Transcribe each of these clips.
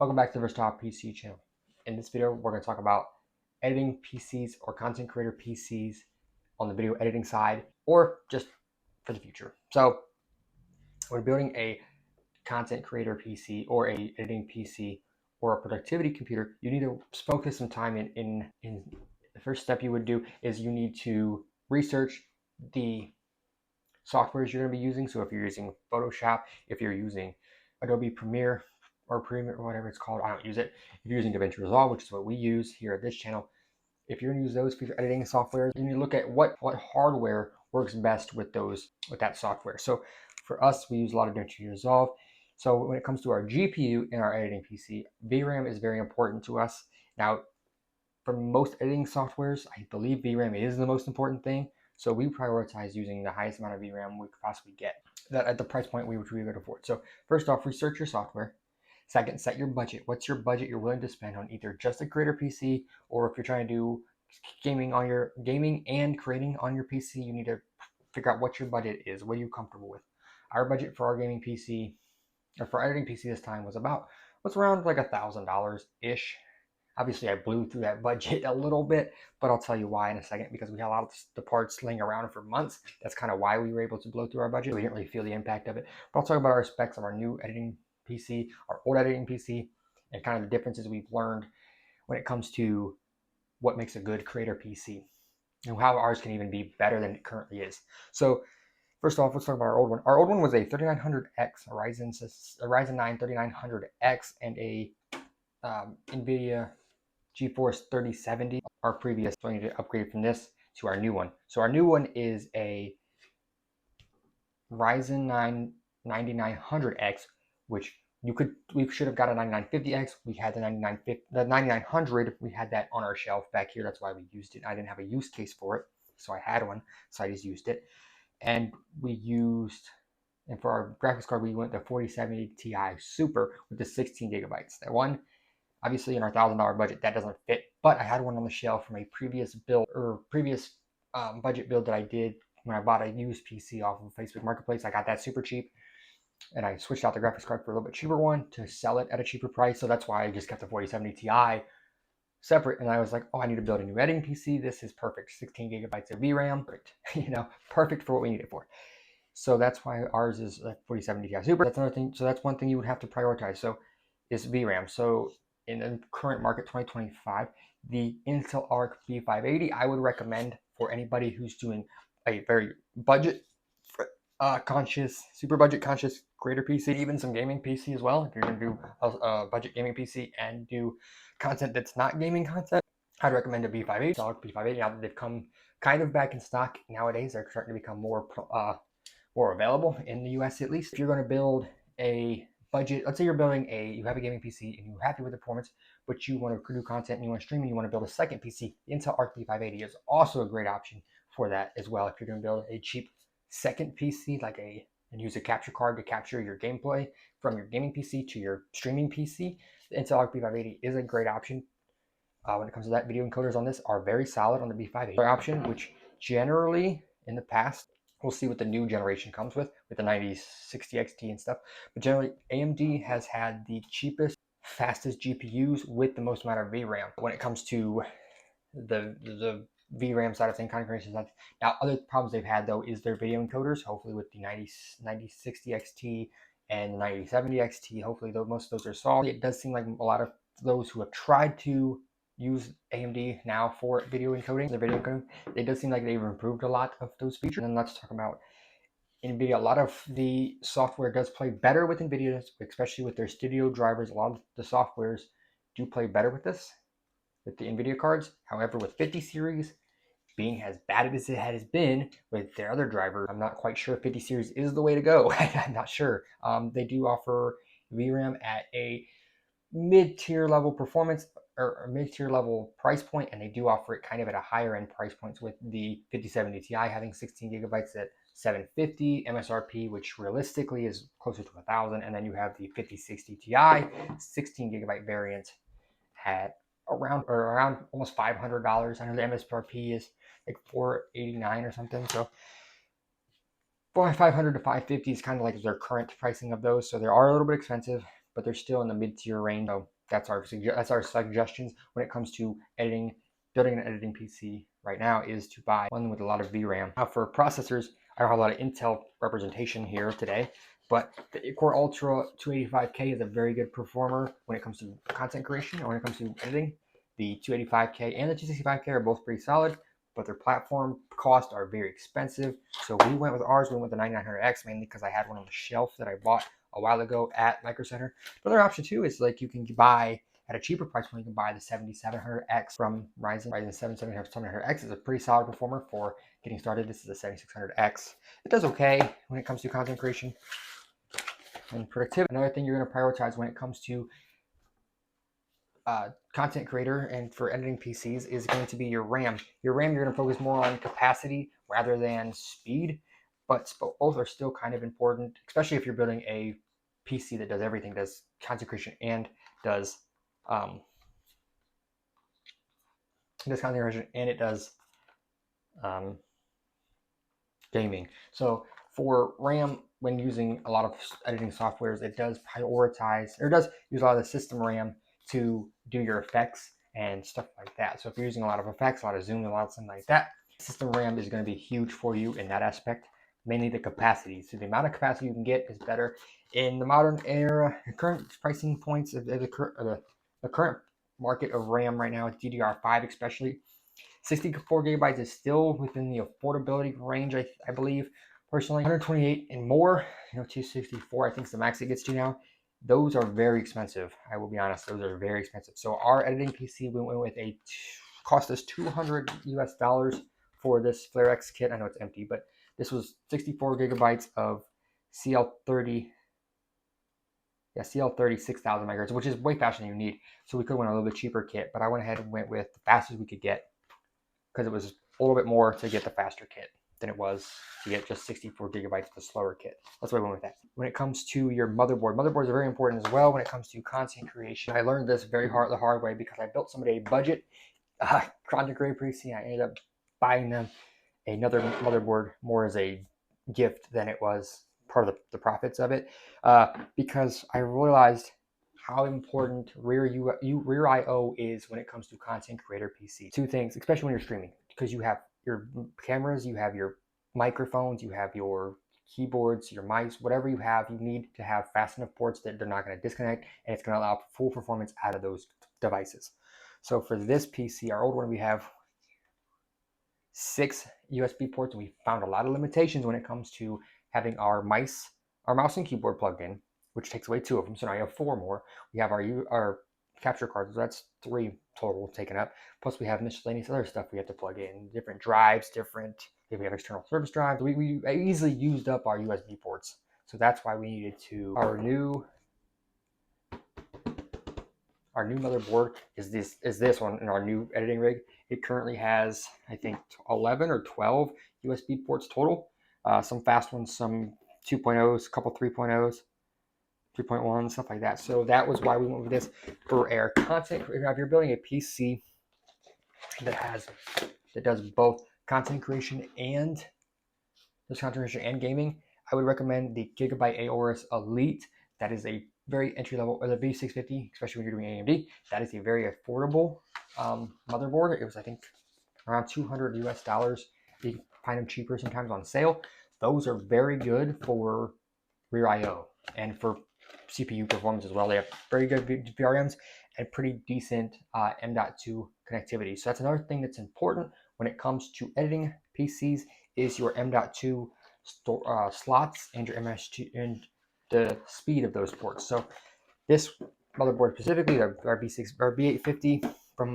Welcome back to the Versatile PC channel. In this video, we're going to talk about editing PCs or content creator PCs on the video editing side, or just for the future. So when building a content creator PC or a editing PC or a productivity computer, you need to focus some time in the first step you would do is you need to research the softwares you're going to be using. So if you're using Photoshop, if you're using Adobe Premiere or Premiere or whatever it's called, I don't use it. If you're using DaVinci Resolve, which is what we use here at this channel, if you're going to use those for your editing software, you need to look at what hardware works best with that software. So for us, we use a lot of DaVinci Resolve. So when it comes to our GPU in our editing PC, VRAM is very important to us. Now, for most editing softwares, I believe VRAM is the most important thing. So we prioritize using the highest amount of VRAM we could possibly get that at the price point which we could afford. So first off, research your software. Second, set your budget. What's your budget you're willing to spend on either just a creator PC, or if you're trying to do gaming and creating on your PC, you need to figure out what your budget is. What are you comfortable with? Our budget for our gaming PC or for editing PC this time was around like $1,000 ish. Obviously, I blew through that budget a little bit, but I'll tell you why in a second, because we had a lot of the parts laying around for months. That's kind of why we were able to blow through our budget. We didn't really feel the impact of it. But I'll talk about our specs of our new editing PC, our old editing PC, and kind of the differences we've learned when it comes to what makes a good creator PC and how ours can even be better than it currently is. So first off, let's talk about our old one. Our old one was a 3900X, a Ryzen 9 3900X, and a NVIDIA GeForce 3070, our previous. So I need to upgrade from this to our new one. So our new one is a Ryzen 9 9900X, which we should have got a 9950X. We had the 9900. We had that on our shelf back here. That's why we used it. I didn't have a use case for it, so I had one, so I just used it. And for our graphics card, we went the 4070 Ti Super with the 16 gigabytes. That one, obviously in our $1,000 budget, that doesn't fit, but I had one on the shelf from a previous budget build that I did when I bought a used PC off of Facebook Marketplace. I got that super cheap, and I switched out the graphics card for a little bit cheaper one to sell it at a cheaper price. So that's why I just kept the 4070 Ti separate. And I was like, oh, I need to build a new editing PC. This is perfect. 16 gigabytes of VRAM, perfect for what we need it for. So that's why ours is a 4070 Ti Super. That's another thing. So that's one thing you would have to prioritize. So is VRAM. So in the current market, 2025, the Intel Arc B580, I would recommend for anybody who's doing a very budget conscious, super budget conscious creator PC, even some gaming PC as well. If you're going to do a budget gaming PC and do content that's not gaming content, I'd recommend a B580. B580, now that they've come kind of back in stock nowadays, they're starting to become more available in the US at least. If you're going to build a budget, let's say you have a gaming PC and you're happy with the performance, but you want to do content and you want to stream and you want to build a second PC, the Intel Arc B580 is also a great option for that as well. If you're going to build a cheap second PC, and use a capture card to capture your gameplay from your gaming PC to your streaming PC, the Intel Arc B580 is a great option. When it comes to that, video encoders on this are very solid on the B580 option, which generally in the past, we'll see what the new generation comes with the 9060 XT and stuff. But generally, AMD has had the cheapest, fastest GPUs with the most amount of VRAM. When it comes to the VRAM side of things, configuration side. Now, other problems they've had though is their video encoders. Hopefully, with the 9060 XT and the 9070 XT, hopefully most of those are solved. It does seem like a lot of those who have tried to use AMD now for video encoding, it does seem like they've improved a lot of those features. And then let's talk about NVIDIA. A lot of the software does play better with NVIDIA, especially with their studio drivers. A lot of the softwares do play better with this, with the NVIDIA cards. However, with 50 series being as bad as it has been with their other driver, I'm not quite sure 50 series is the way to go. I'm not sure. They do offer VRAM at a mid-tier level performance or a mid-tier level price point, and they do offer it kind of at a higher end price points, with the 5070 Ti having 16 gigabytes at $750 MSRP, which realistically is closer to $1,000, and then you have the 5060 Ti 16 gigabyte variant at around almost $500. I know the MSRP is like $489 or something, so $500 to $550 is kind of like their current pricing of those. So they are a little bit expensive, but they're still in the mid-tier range. So that's our suggestions when it comes to building an editing PC right now, is to buy one with a lot of VRAM. Now for processors, I don't have a lot of Intel representation here today, but the Core Ultra 285K is a very good performer when it comes to content creation or when it comes to editing. The 285K and the 265K are both pretty solid, but their platform costs are very expensive. So we went with ours. We went with the 9900X mainly because I had one on the shelf that I bought a while ago at Micro Center. Another option too is like you can buy at a cheaper price point. You can buy the 7700X from Ryzen. Ryzen 7 7700X is a pretty solid performer for getting started. This is a 7600X. It does okay when it comes to content creation and productivity. Another thing you're going to prioritize when it comes to content creator and for editing PCs is going to be your RAM. Your RAM, you're going to focus more on capacity rather than speed, but both are still kind of important, especially if you're building a PC that does everything, does content creation and does content creation and it does gaming. So for RAM, when using a lot of editing softwares, it does prioritize, or it does use a lot of the system RAM to do your effects and stuff like that. So if you're using a lot of effects, a lot of zoom, a lot of something like that, system RAM is going to be huge for you in that aspect, mainly the capacity. So the amount of capacity you can get is better. In the modern era, the current pricing points of the current market of RAM right now, DDR5 especially, 64 gigabytes is still within the affordability range, I believe. Personally, 128 and more, 264, I think is the max it gets to now. Those are very expensive. I will be honest, those are very expensive. So our editing PC, we went with cost us $200 US for this FlareX kit. I know it's empty, but this was 64 gigabytes of CL30. Yeah, CL30 6000 megahertz, which is way faster than you need. So we could have went a little bit cheaper kit, but I went ahead and went with the fastest we could get because it was a little bit more to get the faster kit than it was to get just 64 gigabytes of the slower kit. That's why I went with that. When it comes to your motherboard, motherboards are very important as well when it comes to content creation. I learned this the hard way because I built somebody a budget content creator PC. I ended up buying them another motherboard more as a gift than it was part of the profits of it, because I realized how important rear I/O is when it comes to content creator PC. Two things, especially when you're streaming, because you have your cameras, you have your microphones, you have your keyboards, your mice, whatever you have, you need to have fast enough ports that they're not going to disconnect, and it's going to allow full performance out of those devices. So for this PC, our old one, we have 6 USB ports, and we found a lot of limitations when it comes to having our mouse and keyboard plugged in, which takes away 2 of them. So now you have 4 more. We have our capture cards, so that's 3 total taken up. Plus we have miscellaneous other stuff we have to plug in, different drives, we have external service drives. We easily used up our USB ports. So that's why we needed to, our new motherboard is this one in our new editing rig. It currently has, I think, 11 or 12 USB ports total. Some fast ones, some 2.0s, a couple 3.0s, 3.1, stuff like that. So that was why we went with this for our content. If you're building a PC that does both content creation and gaming, I would recommend the Gigabyte Aorus Elite. That is a very entry level, or the B650, especially when you're doing AMD. That is a very affordable motherboard. It was, I think, around $200 US. You can find them cheaper sometimes on sale. Those are very good for rear I/O and for CPU performance as well. They have very good VRMs and pretty decent M.2 connectivity. So that's another thing that's important when it comes to editing PCs is your M.2 slots and your MS2 and the speed of those ports. So this motherboard specifically, our B850 from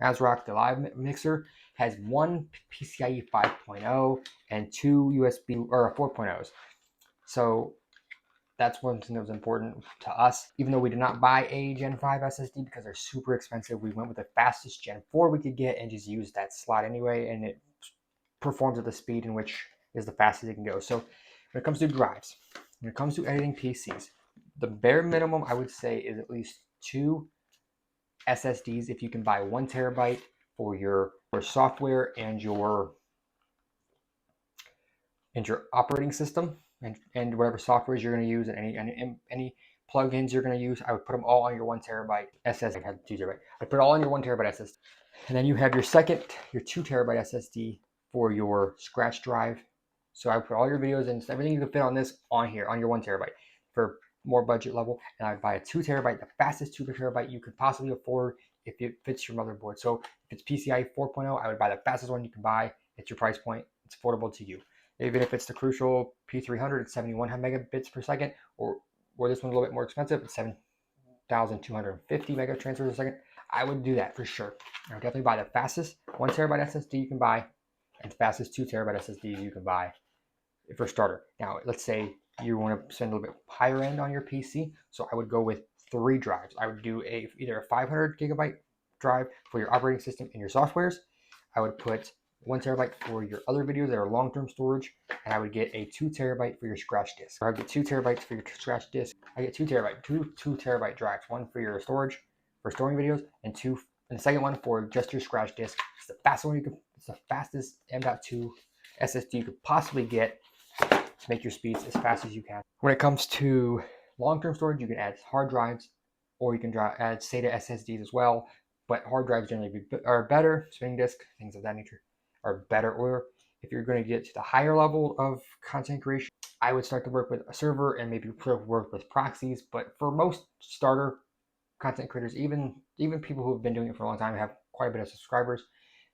ASRock, the live mixer, has 1 PCIe 5.0 and 2 USB or 4.0s. So that's one thing that was important to us. Even though we did not buy a Gen 5 SSD because they're super expensive, we went with the fastest Gen 4 we could get and just used that slot anyway, and it performs at the speed in which is the fastest it can go. So when it comes to drives, when it comes to editing PCs, the bare minimum I would say is at least 2 SSDs if you can buy 1 terabyte for your software and your operating system. and whatever softwares you're going to use and any plugins you're going to use, I would put them all on your 1TB SSD. I had 2TB. I put it all on your 1TB SSD. And then you have your 2TB SSD for your scratch drive. So I would put all your videos and everything you can fit on this on here on your 1TB for more budget level. And I would buy a 2TB, the fastest 2TB you could possibly afford if it fits your motherboard. So if it's PCIe 4.0, I would buy the fastest one you can buy. It's your price point. It's affordable to you. Even if it's the Crucial P300, it's 71 megabits per second, or this one's a little bit more expensive, it's 7,250 mega transfers a second. I would do that for sure. I would definitely buy the fastest 1TB SSD you can buy and the fastest 2TB SSD you can buy for starter. Now, let's say you want to spend a little bit higher end on your PC, so I would go with 3 drives. I would do either a 500 gigabyte drive for your operating system and your softwares. I would put 1TB for your other videos that are long-term storage, and I would get a 2TB for your scratch disk. I would get 2TB for your scratch disk. I get 2TB, two 2TB drives, one for your storage for storing videos, and the second one for just your scratch disk. It's the fastest one it's the fastest M.2 SSD you could possibly get to make your speeds as fast as you can. When it comes to long-term storage, you can add hard drives, or you can add SATA SSDs as well. But hard drives generally are better. Spinning disk, things of that nature, are better. Or if you're going to get to the higher level of content creation, I would start to work with a server and maybe work with proxies. But for most starter content creators, even people who have been doing it for a long time, have quite a bit of subscribers,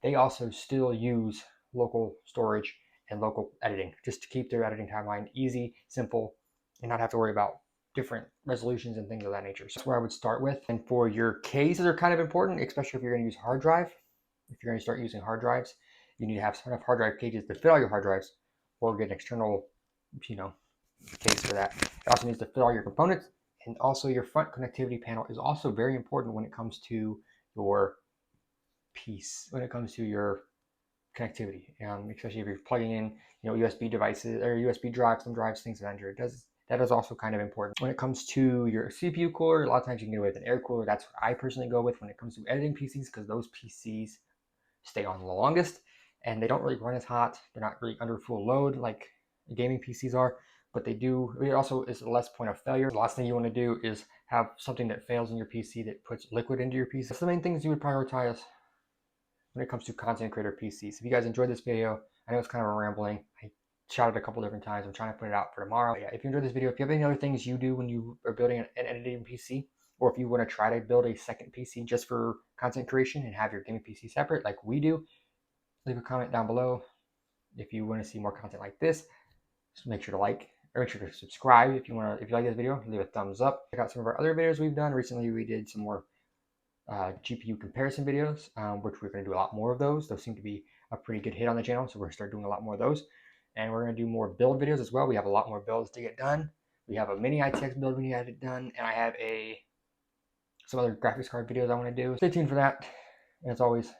they also still use local storage and local editing just to keep their editing timeline easy, simple, and not have to worry about different resolutions and things of that nature. So that's where I would start with. And for your cases are kind of important, especially if you're going to use hard drive. If you're going to start using hard drives, you need to have enough hard drive cages to fit all your hard drives, or get an external, case for that. It also needs to fit all your components, and also your front connectivity panel is also very important when it comes to your piece, when it comes to your connectivity, especially if you're plugging in, USB devices or USB drives, some drives, things of that nature. That is also kind of important. When it comes to your CPU cooler, a lot of times you can go with an air cooler. That's what I personally go with when it comes to editing PCs, because those PCs stay on the longest and they don't really run as hot. They're not really under full load like gaming PCs are, but they do. It also is less point of failure. The last thing you want to do is have something that fails in your PC that puts liquid into your PC. That's the main things you would prioritize when it comes to content creator PCs. If you guys enjoyed this video, I know it's kind of a rambling. I shouted a couple different times. I'm trying to put it out for tomorrow. But yeah, if you enjoyed this video, if you have any other things you do when you are building an editing PC, or if you want to try to build a second PC just for content creation and have your gaming PC separate like we do, leave a comment down below. If you want to see more content like this, just make sure to like, or make sure to subscribe. If you like this video, leave a thumbs up. Check out some of our other videos we've done. Recently we did some more GPU comparison videos, which we're going to do a lot more of those. Those seem to be a pretty good hit on the channel, so we're going to start doing a lot more of those. And we're going to do more build videos as well. We have a lot more builds to get done. We have a mini ITX build we need to get done, and I have some other graphics card videos I want to do. Stay tuned for that. And as always,